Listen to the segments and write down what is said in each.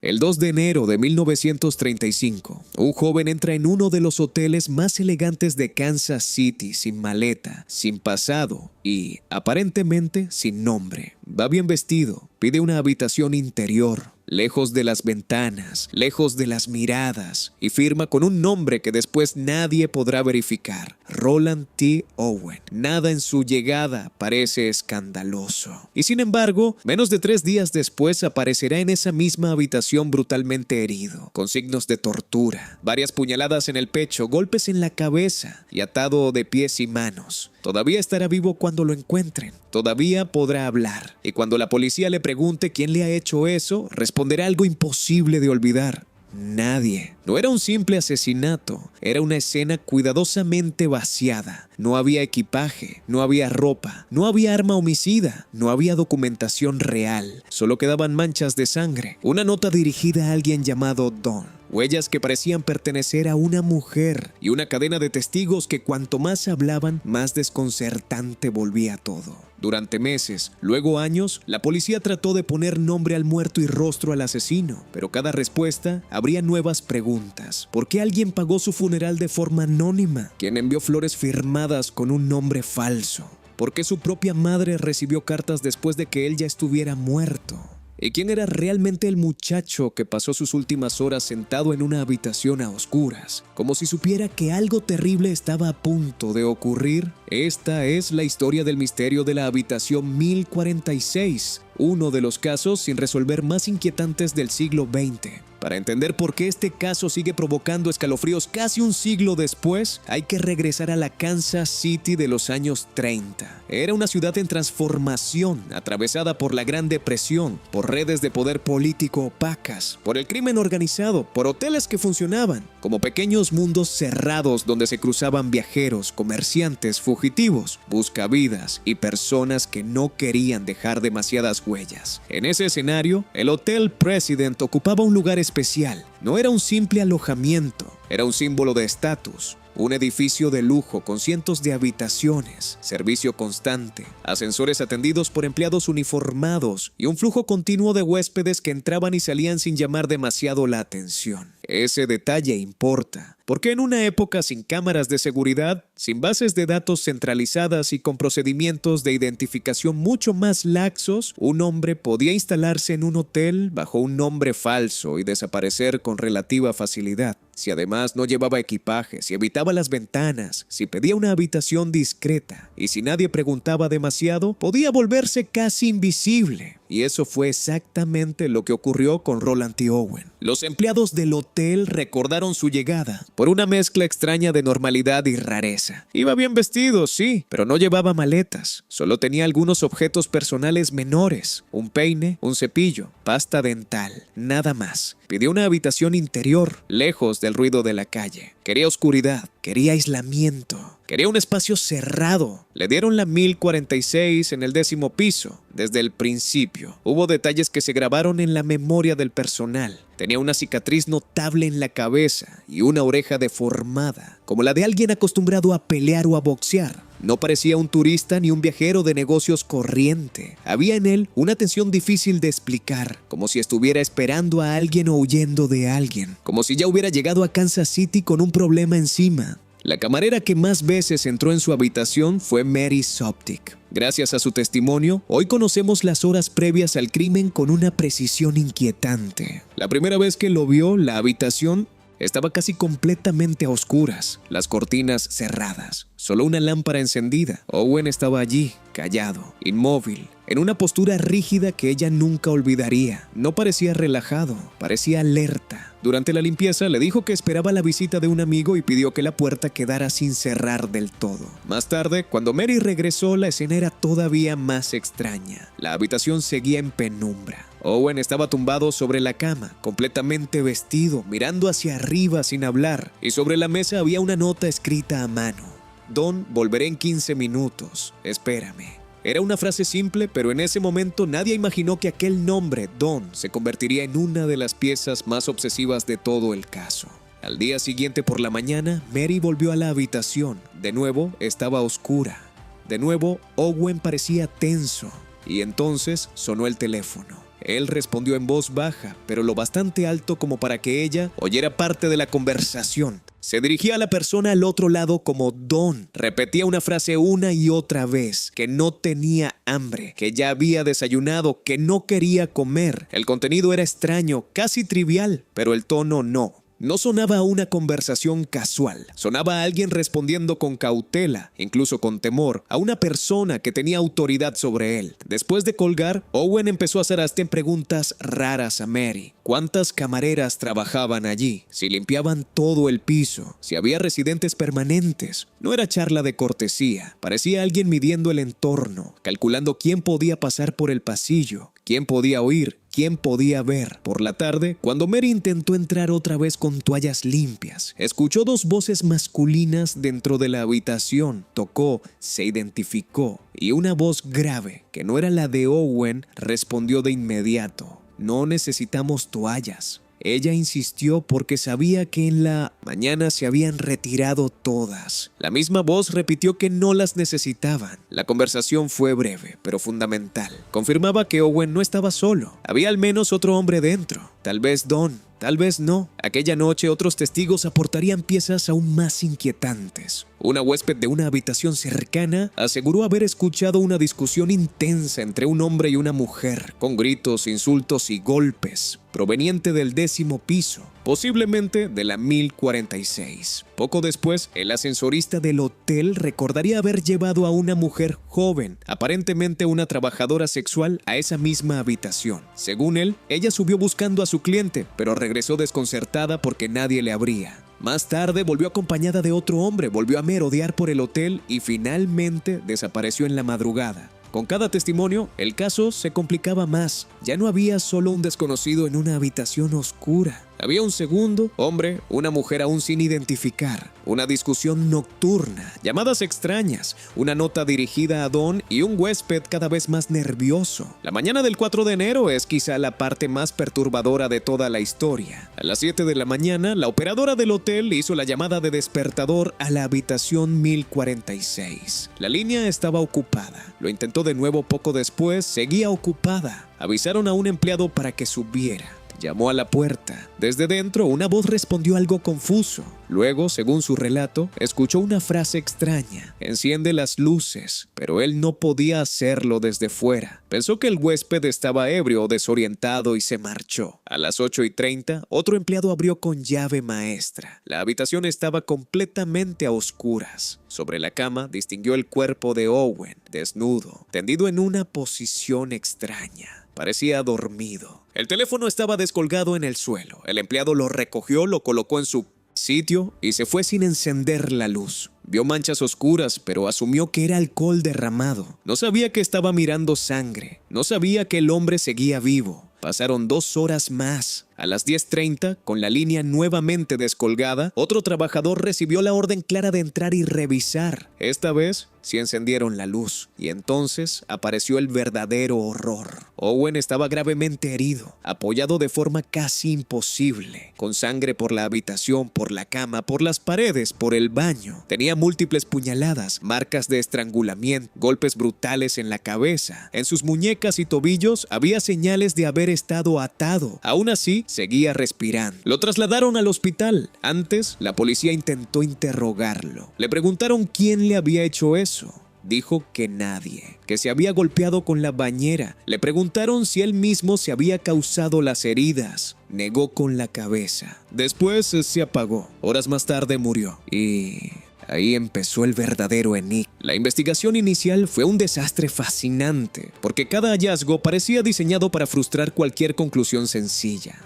El 2 de enero de 1935, un joven entra en uno de los hoteles más elegantes de Kansas City sin maleta, sin pasado y, aparentemente, sin nombre. Va bien vestido, pide una habitación interior, lejos de las ventanas, lejos de las miradas, y firma con un nombre que después nadie podrá verificar: Roland T. Owen. Nada en su llegada parece escandaloso. Y sin embargo, menos de 3 días después aparecerá en esa misma habitación brutalmente herido, con signos de tortura, varias puñaladas en el pecho, golpes en la cabeza y atado de pies y manos. Todavía estará vivo cuando lo encuentren, todavía podrá hablar, y cuando la policía le pregunte quién le ha hecho eso, responderá algo imposible de olvidar: nadie. No era un simple asesinato, era una escena cuidadosamente vaciada. No había equipaje, no había ropa, no había arma homicida, no había documentación real. Solo quedaban manchas de sangre, una nota dirigida a alguien llamado Don, huellas que parecían pertenecer a una mujer y una cadena de testigos que cuanto más hablaban, más desconcertante volvía todo. Durante meses, luego años, la policía trató de poner nombre al muerto y rostro al asesino, pero cada respuesta abría nuevas preguntas. ¿Por qué alguien pagó su funeral de forma anónima? ¿Quién envió flores firmadas con un nombre falso? ¿Por qué su propia madre recibió cartas después de que él ya estuviera muerto? ¿Y quién era realmente el muchacho que pasó sus últimas horas sentado en una habitación a oscuras, como si supiera que algo terrible estaba a punto de ocurrir? Esta es la historia del misterio de la habitación 1046, uno de los casos sin resolver más inquietantes del siglo XX. Para entender por qué este caso sigue provocando escalofríos casi un siglo después, hay que regresar a la Kansas City de los años 30. Era una ciudad en transformación, atravesada por la Gran Depresión, por redes de poder político opacas, por el crimen organizado, por hoteles que funcionaban como pequeños mundos cerrados donde se cruzaban viajeros, comerciantes, fugitivos, buscavidas y personas que no querían dejar demasiadas huellas. En ese escenario, el Hotel President ocupaba un lugar especial. No era un simple alojamiento, era un símbolo de estatus. Un edificio de lujo con cientos de habitaciones, servicio constante, ascensores atendidos por empleados uniformados y un flujo continuo de huéspedes que entraban y salían sin llamar demasiado la atención. Ese detalle importa, porque en una época sin cámaras de seguridad, sin bases de datos centralizadas y con procedimientos de identificación mucho más laxos, un hombre podía instalarse en un hotel bajo un nombre falso y desaparecer con relativa facilidad. Si además no llevaba equipaje, si evitaba las ventanas, si pedía una habitación discreta y si nadie preguntaba demasiado, podía volverse casi invisible. Y eso fue exactamente lo que ocurrió con Roland T. Owen. Los empleados del hotel recordaron su llegada por una mezcla extraña de normalidad y rareza. Iba bien vestido, sí, pero no llevaba maletas. Solo tenía algunos objetos personales menores: un peine, un cepillo, pasta dental, nada más. Pidió una habitación interior, lejos del ruido de la calle. Quería oscuridad, quería aislamiento, quería un espacio cerrado. Le dieron la 1046 en el 10º piso. Desde el principio, hubo detalles que se grabaron en la memoria del personal. Tenía una cicatriz notable en la cabeza y una oreja deformada, como la de alguien acostumbrado a pelear o a boxear. No parecía un turista ni un viajero de negocios corriente. Había en él una tensión difícil de explicar, como si estuviera esperando a alguien o huyendo de alguien, como si ya hubiera llegado a Kansas City con un problema encima. La camarera que más veces entró en su habitación fue Mary Soptic. Gracias a su testimonio, hoy conocemos las horas previas al crimen con una precisión inquietante. La primera vez que lo vio, la habitación estaba casi completamente a oscuras, las cortinas cerradas, solo una lámpara encendida. Owen estaba allí, callado, inmóvil, en una postura rígida que ella nunca olvidaría. No parecía relajado, parecía alerta. Durante la limpieza le dijo que esperaba la visita de un amigo y pidió que la puerta quedara sin cerrar del todo. Más tarde, cuando Mary regresó, la escena era todavía más extraña. La habitación seguía en penumbra. Owen estaba tumbado sobre la cama, completamente vestido, mirando hacia arriba sin hablar, y sobre la mesa había una nota escrita a mano: Don, volveré en 15 minutos, espérame. Era una frase simple, pero en ese momento nadie imaginó que aquel nombre, Don, se convertiría en una de las piezas más obsesivas de todo el caso. Al día siguiente por la mañana, Mary volvió a la habitación. De nuevo, estaba oscura. De nuevo, Owen parecía tenso. Y entonces sonó el teléfono. Él respondió en voz baja, pero lo bastante alto como para que ella oyera parte de la conversación. Se dirigía a la persona al otro lado como Don. Repetía una frase una y otra vez, que no tenía hambre, que ya había desayunado, que no quería comer. El contenido era extraño, casi trivial, pero el tono no. No sonaba a una conversación casual, sonaba a alguien respondiendo con cautela, incluso con temor, a una persona que tenía autoridad sobre él. Después de colgar, Owen empezó a hacer hasta preguntas raras a Mary. ¿Cuántas camareras trabajaban allí? Si limpiaban todo el piso, si había residentes permanentes. No era charla de cortesía, parecía alguien midiendo el entorno, calculando quién podía pasar por el pasillo, quién podía oír, quién podía ver. Por la tarde, cuando Mary intentó entrar otra vez con toallas limpias, escuchó dos voces masculinas dentro de la habitación. Tocó, se identificó, y una voz grave, que no era la de Owen, respondió de inmediato: «No necesitamos toallas». Ella insistió porque sabía que en la mañana se habían retirado todas. La misma voz repitió que no las necesitaban. La conversación fue breve, pero fundamental. Confirmaba que Owen no estaba solo. Había al menos otro hombre dentro. Tal vez Don, tal vez no. Aquella noche otros testigos aportarían piezas aún más inquietantes. Una huésped de una habitación cercana aseguró haber escuchado una discusión intensa entre un hombre y una mujer, con gritos, insultos y golpes, proveniente del 10º piso, posiblemente de la 1046. Poco después, el ascensorista del hotel recordaría haber llevado a una mujer joven, aparentemente una trabajadora sexual, a esa misma habitación. Según él, ella subió buscando a su cliente, pero regresó desconcertada porque nadie le abría. Más tarde volvió acompañada de otro hombre, volvió a merodear por el hotel y finalmente desapareció en la madrugada. Con cada testimonio, el caso se complicaba más. Ya no había solo un desconocido en una habitación oscura. Había un segundo hombre, una mujer aún sin identificar, una discusión nocturna, llamadas extrañas, una nota dirigida a Don y un huésped cada vez más nervioso. La mañana del 4 de enero es quizá la parte más perturbadora de toda la historia. A las 7 de la mañana, la operadora del hotel hizo la llamada de despertador a la habitación 1046. La línea estaba ocupada. Lo intentó de nuevo poco después, seguía ocupada. Avisaron a un empleado para que subiera. Llamó a la puerta. Desde dentro, una voz respondió algo confuso. Luego, según su relato, escuchó una frase extraña: «Enciende las luces», pero él no podía hacerlo desde fuera. Pensó que el huésped estaba ebrio o desorientado y se marchó. A las 8:30, otro empleado abrió con llave maestra. La habitación estaba completamente a oscuras. Sobre la cama distinguió el cuerpo de Owen, desnudo, tendido en una posición extraña. Parecía dormido. El teléfono estaba descolgado en el suelo. El empleado lo recogió, lo colocó en su sitio y se fue sin encender la luz. Vio manchas oscuras, pero asumió que era alcohol derramado. No sabía que estaba mirando sangre. No sabía que el hombre seguía vivo. Pasaron 2 horas más. A las 10:30, con la línea nuevamente descolgada, otro trabajador recibió la orden clara de entrar y revisar. Esta vez, sí encendieron la luz, y entonces apareció el verdadero horror. Owen estaba gravemente herido, apoyado de forma casi imposible, con sangre por la habitación, por la cama, por las paredes, por el baño. Tenía múltiples puñaladas, marcas de estrangulamiento, golpes brutales en la cabeza. En sus muñecas y tobillos había señales de haber estado atado. Aún así, seguía respirando. Lo trasladaron al hospital. Antes, la policía intentó interrogarlo. Le preguntaron quién le había hecho eso. Dijo que nadie, que se había golpeado con la bañera. Le preguntaron si él mismo se había causado las heridas. Negó con la cabeza. Después se apagó. Horas más tarde murió. Y ahí empezó el verdadero enigma. La investigación inicial fue un desastre fascinante, porque cada hallazgo parecía diseñado para frustrar cualquier conclusión sencilla.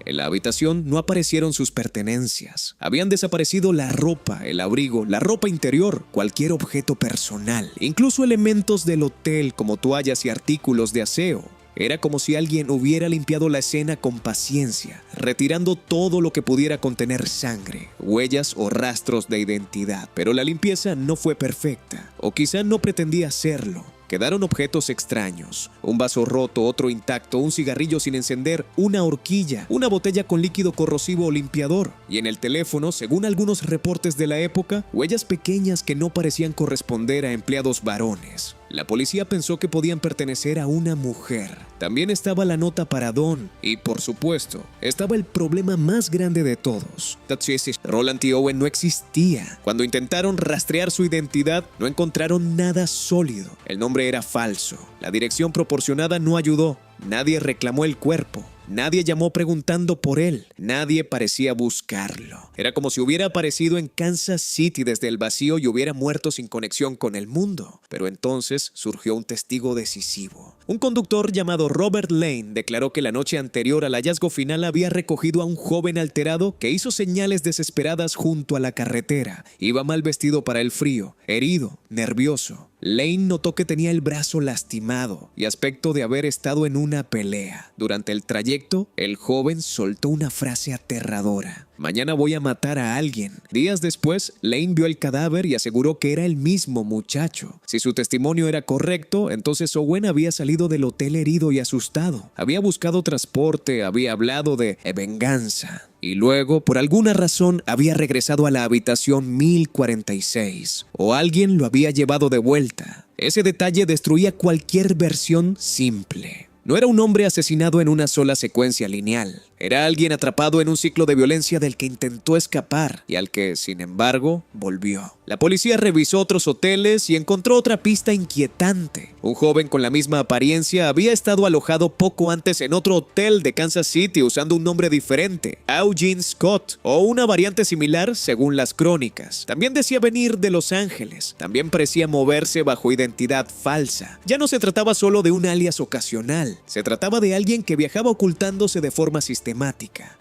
En la habitación no aparecieron sus pertenencias. Habían desaparecido la ropa, el abrigo, la ropa interior, cualquier objeto personal, incluso elementos del hotel como toallas y artículos de aseo. Era como si alguien hubiera limpiado la escena con paciencia, retirando todo lo que pudiera contener sangre, huellas o rastros de identidad. Pero la limpieza no fue perfecta, o quizá no pretendía serlo. Quedaron objetos extraños, un vaso roto, otro intacto, un cigarrillo sin encender, una horquilla, una botella con líquido corrosivo o limpiador. Y en el teléfono, según algunos reportes de la época, huellas pequeñas que no parecían corresponder a empleados varones. La policía pensó que podían pertenecer a una mujer. También estaba la nota para Don y, por supuesto, estaba el problema más grande de todos. Roland T. Owen no existía. Cuando intentaron rastrear su identidad, no encontraron nada sólido. El nombre era falso. La dirección proporcionada no ayudó. Nadie reclamó el cuerpo. Nadie llamó preguntando por él. Nadie parecía buscarlo. Era como si hubiera aparecido en Kansas City desde el vacío y hubiera muerto sin conexión con el mundo. Pero entonces surgió un testigo decisivo. Un conductor llamado Robert Lane declaró que la noche anterior al hallazgo final había recogido a un joven alterado que hizo señales desesperadas junto a la carretera. Iba mal vestido para el frío, herido, nervioso. Lane notó que tenía el brazo lastimado y aspecto de haber estado en una pelea. Durante el trayecto, el joven soltó una frase aterradora: "Mañana voy a matar a alguien". Días después, Lane vio el cadáver y aseguró que era el mismo muchacho. Si su testimonio era correcto, entonces Owen había salido del hotel herido y asustado. Había buscado transporte, había hablado de venganza. Y luego, por alguna razón, había regresado a la habitación 1046. O alguien lo había llevado de vuelta. Ese detalle destruía cualquier versión simple. No era un hombre asesinado en una sola secuencia lineal. Era alguien atrapado en un ciclo de violencia del que intentó escapar y al que, sin embargo, volvió. La policía revisó otros hoteles y encontró otra pista inquietante. Un joven con la misma apariencia había estado alojado poco antes en otro hotel de Kansas City usando un nombre diferente, Eugene Scott, o una variante similar según las crónicas. También decía venir de Los Ángeles. También parecía moverse bajo identidad falsa. Ya no se trataba solo de un alias ocasional. Se trataba de alguien que viajaba ocultándose de forma sistemática.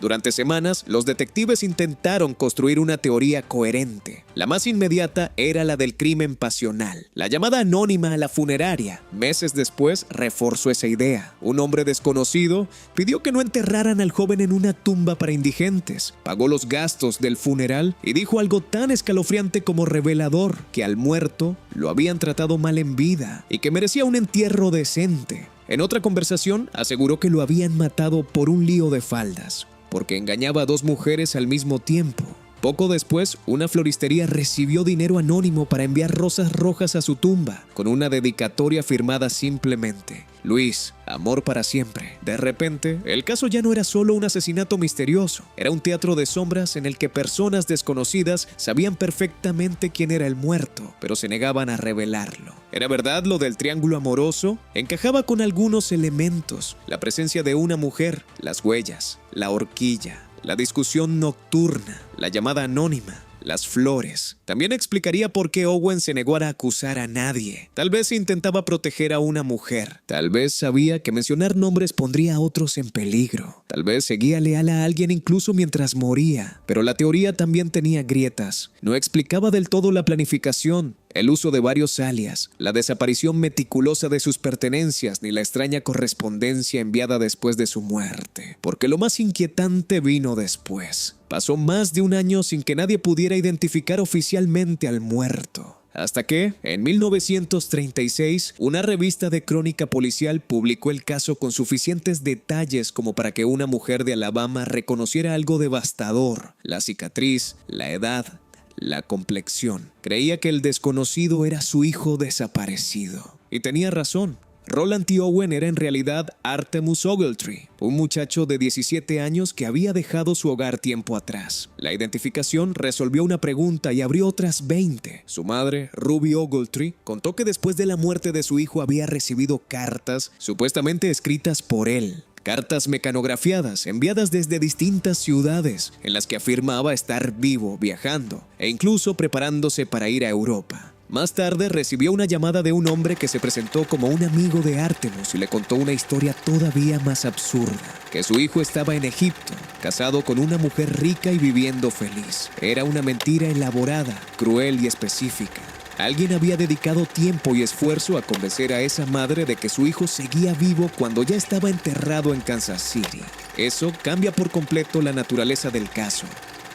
Durante semanas, los detectives intentaron construir una teoría coherente. La más inmediata era la del crimen pasional. La llamada anónima a la funeraria. Meses después, reforzó esa idea. Un hombre desconocido pidió que no enterraran al joven en una tumba para indigentes. Pagó los gastos del funeral y dijo algo tan escalofriante como revelador: que al muerto lo habían tratado mal en vida y que merecía un entierro decente. En otra conversación, aseguró que lo habían matado por un lío de faldas, porque engañaba a dos mujeres al mismo tiempo. Poco después, una floristería recibió dinero anónimo para enviar rosas rojas a su tumba, con una dedicatoria firmada simplemente: Luis, amor para siempre. De repente, el caso ya no era solo un asesinato misterioso, era un teatro de sombras en el que personas desconocidas sabían perfectamente quién era el muerto, pero se negaban a revelarlo. ¿Era verdad lo del triángulo amoroso? Encajaba con algunos elementos: la presencia de una mujer, las huellas, la horquilla, la discusión nocturna, la llamada anónima, las flores. También explicaría por qué Owen se negó a acusar a nadie. Tal vez intentaba proteger a una mujer. Tal vez sabía que mencionar nombres pondría a otros en peligro. Tal vez seguía leal a alguien incluso mientras moría. Pero la teoría también tenía grietas. No explicaba del todo la planificación, el uso de varios alias, la desaparición meticulosa de sus pertenencias, ni la extraña correspondencia enviada después de su muerte. Porque lo más inquietante vino después. Pasó más de un año sin que nadie pudiera identificar oficialmente al muerto. Hasta que, en 1936, una revista de crónica policial publicó el caso con suficientes detalles como para que una mujer de Alabama reconociera algo devastador: la cicatriz, la edad, la complexión. Creía que el desconocido era su hijo desaparecido. Y tenía razón. Roland T. Owen era en realidad Artemus Ogletree, un muchacho de 17 años que había dejado su hogar tiempo atrás. La identificación resolvió una pregunta y abrió otras 20. Su madre, Ruby Ogletree, contó que después de la muerte de su hijo había recibido cartas supuestamente escritas por él. Cartas mecanografiadas enviadas desde distintas ciudades en las que afirmaba estar vivo, viajando e incluso preparándose para ir a Europa. Más tarde recibió una llamada de un hombre que se presentó como un amigo de Artemus y le contó una historia todavía más absurda: que su hijo estaba en Egipto, casado con una mujer rica y viviendo feliz. Era una mentira elaborada, cruel y específica. Alguien había dedicado tiempo y esfuerzo a convencer a esa madre de que su hijo seguía vivo cuando ya estaba enterrado en Kansas City. Eso cambia por completo la naturaleza del caso.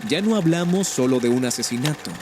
Ya no hablamos solo de un asesinato.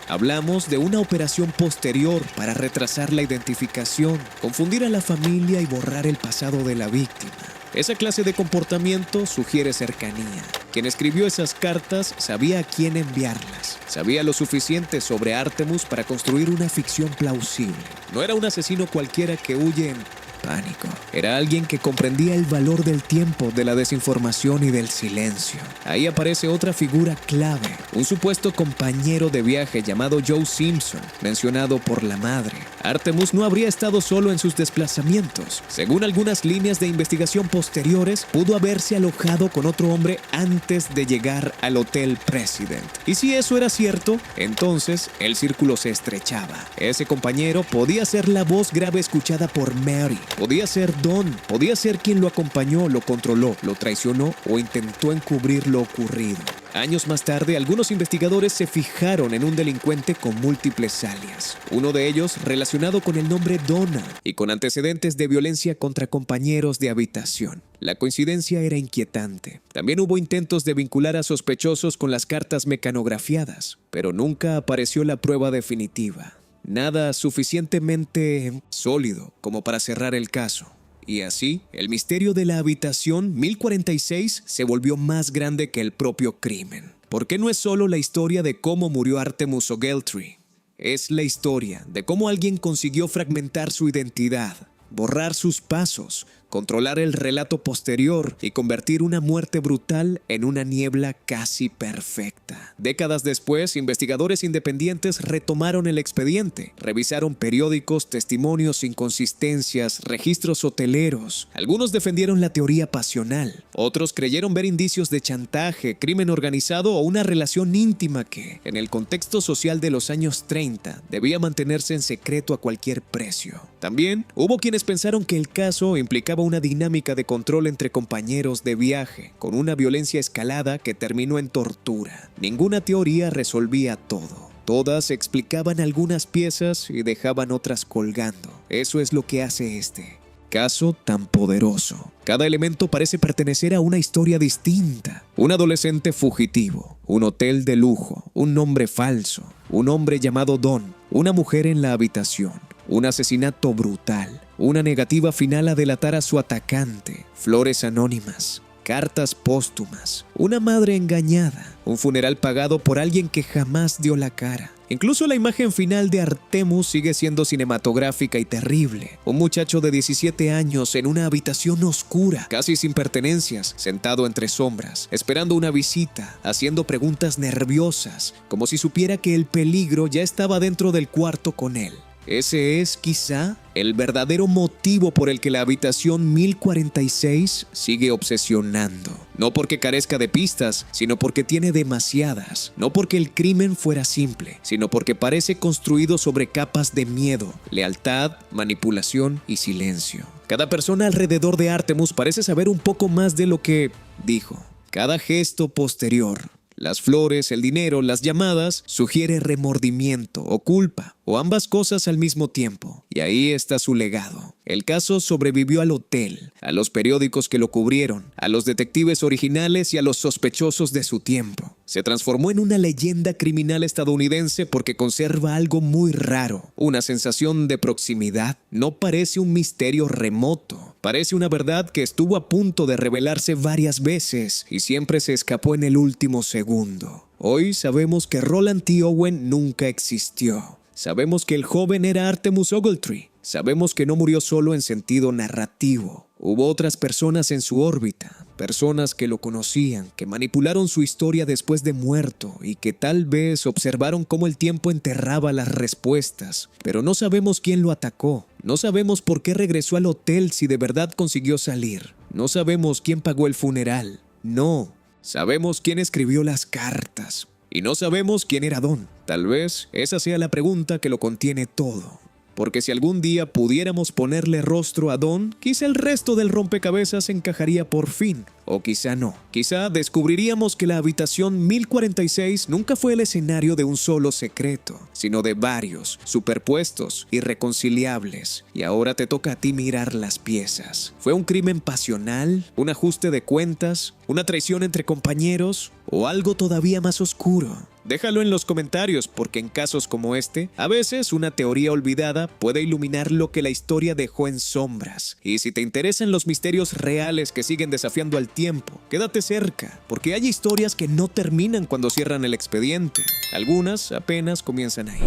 Hablamos de una operación posterior para retrasar la identificación, confundir a la familia y borrar el pasado de la víctima. Esa clase de comportamiento sugiere cercanía. Quien escribió esas cartas sabía a quién enviarlas. Sabía lo suficiente sobre Artemus para construir una ficción plausible. No era un asesino cualquiera que huye en pánico. Era alguien que comprendía el valor del tiempo, de la desinformación y del silencio. Ahí aparece otra figura clave, un supuesto compañero de viaje llamado Joe Simpson, mencionado por la madre. Artemus no habría estado solo en sus desplazamientos. Según algunas líneas de investigación posteriores, pudo haberse alojado con otro hombre antes de llegar al Hotel President. Y si eso era cierto, entonces el círculo se estrechaba. Ese compañero podía ser la voz grave escuchada por Mary. Podía ser Don, podía ser quien lo acompañó, lo controló, lo traicionó o intentó encubrir lo ocurrido. Años más tarde, algunos investigadores se fijaron en un delincuente con múltiples alias. Uno de ellos relacionado con el nombre Donna y con antecedentes de violencia contra compañeros de habitación. La coincidencia era inquietante. También hubo intentos de vincular a sospechosos con las cartas mecanografiadas, pero nunca apareció la prueba definitiva. Nada suficientemente sólido como para cerrar el caso. Y así, el misterio de la habitación 1046 se volvió más grande que el propio crimen. Porque no es solo la historia de cómo murió Artemus Ogletree. Es la historia de cómo alguien consiguió fragmentar su identidad, borrar sus pasos, controlar el relato posterior y convertir una muerte brutal en una niebla casi perfecta. Décadas después, investigadores independientes retomaron el expediente, revisaron periódicos, testimonios, inconsistencias, registros hoteleros. Algunos defendieron la teoría pasional, otros creyeron ver indicios de chantaje, crimen organizado o una relación íntima que, en el contexto social de los años 30, debía mantenerse en secreto a cualquier precio. También hubo quienes pensaron que el caso implicaba una dinámica de control entre compañeros de viaje, con una violencia escalada que terminó en tortura. Ninguna teoría resolvía todo. Todas explicaban algunas piezas y dejaban otras colgando. Eso es lo que hace este caso tan poderoso. Cada elemento parece pertenecer a una historia distinta. Un adolescente fugitivo, un hotel de lujo, un nombre falso, un hombre llamado Don, una mujer en la habitación, un asesinato brutal, una negativa final a delatar a su atacante, flores anónimas, cartas póstumas, una madre engañada, un funeral pagado por alguien que jamás dio la cara. Incluso la imagen final de Artemus sigue siendo cinematográfica y terrible. Un muchacho de 17 años en una habitación oscura, casi sin pertenencias, sentado entre sombras, esperando una visita, haciendo preguntas nerviosas, como si supiera que el peligro ya estaba dentro del cuarto con él. Ese es, quizá, el verdadero motivo por el que la habitación 1046 sigue obsesionando. No porque carezca de pistas, sino porque tiene demasiadas. No porque el crimen fuera simple, sino porque parece construido sobre capas de miedo, lealtad, manipulación y silencio. Cada persona alrededor de Artemus parece saber un poco más de lo que dijo. Cada gesto posterior, las flores, el dinero, las llamadas, sugiere remordimiento o culpa, o ambas cosas al mismo tiempo. Y ahí está su legado. El caso sobrevivió al hotel, a los periódicos que lo cubrieron, a los detectives originales y a los sospechosos de su tiempo. Se transformó en una leyenda criminal estadounidense porque conserva algo muy raro, una sensación de proximidad. No parece un misterio remoto, parece una verdad que estuvo a punto de revelarse varias veces y siempre se escapó en el último segundo. Hoy sabemos que Roland T. Owen nunca existió. Sabemos que el joven era Artemus Ogletree. Sabemos que no murió solo en sentido narrativo. Hubo otras personas en su órbita, personas que lo conocían, que manipularon su historia después de muerto y que tal vez observaron cómo el tiempo enterraba las respuestas. Pero no sabemos quién lo atacó. No sabemos por qué regresó al hotel si de verdad consiguió salir. No sabemos quién pagó el funeral. No, sabemos quién escribió las cartas. Y no sabemos quién era Don. Tal vez esa sea la pregunta que lo contiene todo. Porque si algún día pudiéramos ponerle rostro a Don, quizá el resto del rompecabezas encajaría por fin. O quizá no. Quizá descubriríamos que la habitación 1046 nunca fue el escenario de un solo secreto, sino de varios, superpuestos, irreconciliables. Y ahora te toca a ti mirar las piezas. ¿Fue un crimen pasional? ¿Un ajuste de cuentas? ¿Una traición entre compañeros? ¿O algo todavía más oscuro? Déjalo en los comentarios porque en casos como este, a veces una teoría olvidada puede iluminar lo que la historia dejó en sombras. Y si te interesan los misterios reales que siguen desafiando al tiempo, quédate cerca, porque hay historias que no terminan cuando cierran el expediente. Algunas apenas comienzan ahí.